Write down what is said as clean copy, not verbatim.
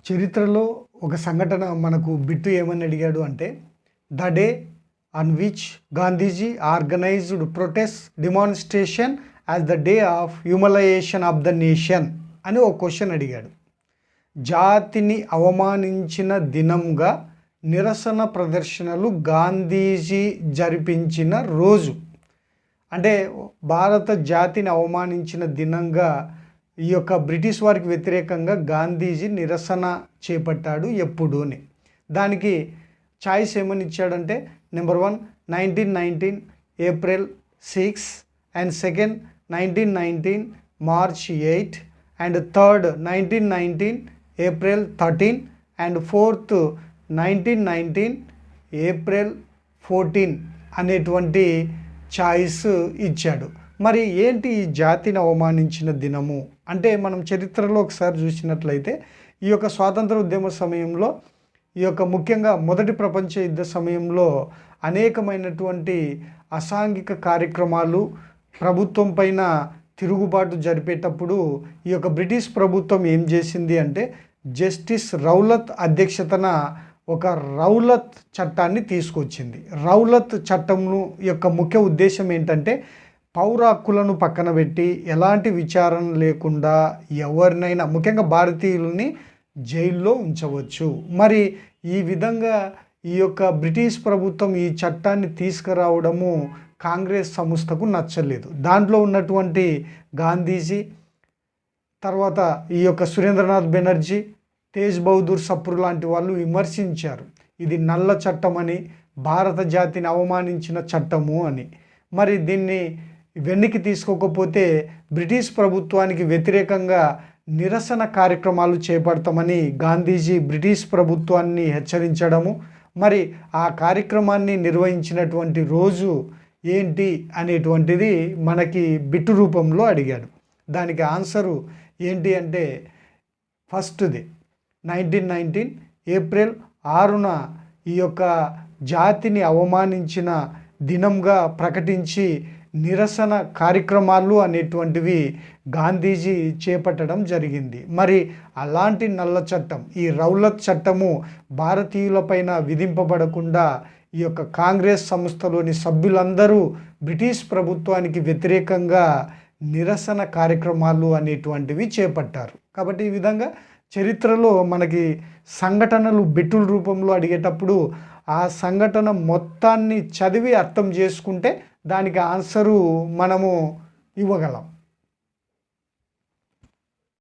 చరిత్రలో ఒక సంఘటన మనకు బిట్టు ఏమని అడిగాడు అంటే, the day on which Gandhiji organised protest demonstration as the day of humiliation of the nation అని ఒక క్వశ్చన్ అడిగాడు. జాతిని అవమానించిన దినంగా నిరసన ప్రదర్శనలు గాంధీజీ జరిపించిన రోజు, అంటే భారత జాతిని అవమానించిన దినంగా ఈ యొక్క బ్రిటిష్ వారికి వ్యతిరేకంగా గాంధీజీ నిరసన చేపట్టాడు ఎప్పుడూని. దానికి చాయిస్ ఏమని ఇచ్చాడంటే, number 1 1919 April 6, and second 1919 March 8, and third 1919 April 13, and fourth 1919 April 14 అనేటువంటి చాయిస్ ఇచ్చాడు. మరి ఏంటి ఈ జాతిని అవమానించిన దినము అంటే, మనం చరిత్రలో ఒకసారి చూసినట్లయితే ఈ యొక్క స్వాతంత్ర ఉద్యమ సమయంలో, ఈ యొక్క ముఖ్యంగా మొదటి ప్రపంచ యుద్ధ సమయంలో అనేకమైనటువంటి అసాంఘిక కార్యక్రమాలు, ప్రభుత్వం పైన తిరుగుబాటు జరిపేటప్పుడు ఈ యొక్క బ్రిటిష్ ప్రభుత్వం ఏం చేసింది అంటే, జస్టిస్ రౌలత్ అధ్యక్షతన ఒక రౌలత్ చట్టాన్ని తీసుకొచ్చింది. రౌలత్ చట్టంను యొక్క ముఖ్య ఉద్దేశం ఏంటంటే, పౌర హక్కులను పక్కన పెట్టి ఎలాంటి విచారణ లేకుండా ఎవరినైనా, ముఖ్యంగా భారతీయులని జైల్లో ఉంచవచ్చు. మరి ఈ విధంగా ఈ యొక్క బ్రిటిష్ ప్రభుత్వం ఈ చట్టాన్ని తీసుకురావడము కాంగ్రెస్ సంస్థకు నచ్చలేదు. దాంట్లో ఉన్నటువంటి గాంధీజీ, తర్వాత ఈ యొక్క సురేంద్రనాథ్ బెనర్జీ, తేజ్ బహదూర్ సప్రు లాంటి వాళ్ళు విమర్శించారు. ఇది నల్ల చట్టం అని, భారత జాతిని అవమానించిన చట్టము అని. మరి దీన్ని వెనక్కి తీసుకోకపోతే బ్రిటిష్ ప్రభుత్వానికి వ్యతిరేకంగా నిరసన కార్యక్రమాలు చేపడతామని గాంధీజీ బ్రిటిష్ ప్రభుత్వాన్ని హెచ్చరించడము, మరి ఆ కార్యక్రమాన్ని నిర్వహించినటువంటి రోజు ఏంటి అనేటువంటిది మనకి బిట్టు రూపంలో అడిగాడు. దానికి ఆన్సరు ఏంటి అంటే, ఫస్ట్ది 1919 ఏప్రిల్ 6న ఈ యొక్క జాతిని అవమానించిన దినంగా ప్రకటించి నిరసన కార్యక్రమాలు అనేటువంటివి గాంధీజీ చేపట్టడం జరిగింది. మరి అలాంటి నల్ల చట్టం, ఈ రౌలత్ చట్టము భారతీయులపైన విధింపబడకుండా ఈ యొక్క కాంగ్రెస్ సంస్థలోని సభ్యులందరూ బ్రిటిష్ ప్రభుత్వానికి వ్యతిరేకంగా నిరసన కార్యక్రమాలు అనేటువంటివి చేపట్టారు. కాబట్టి ఈ విధంగా చరిత్రలో మనకి సంఘటనలు బిట్టుల రూపంలో అడిగేటప్పుడు ఆ సంఘటన మొత్తాన్ని చదివి అర్థం చేసుకుంటే దానికి ఆన్సరు మనము ఇవ్వగలం.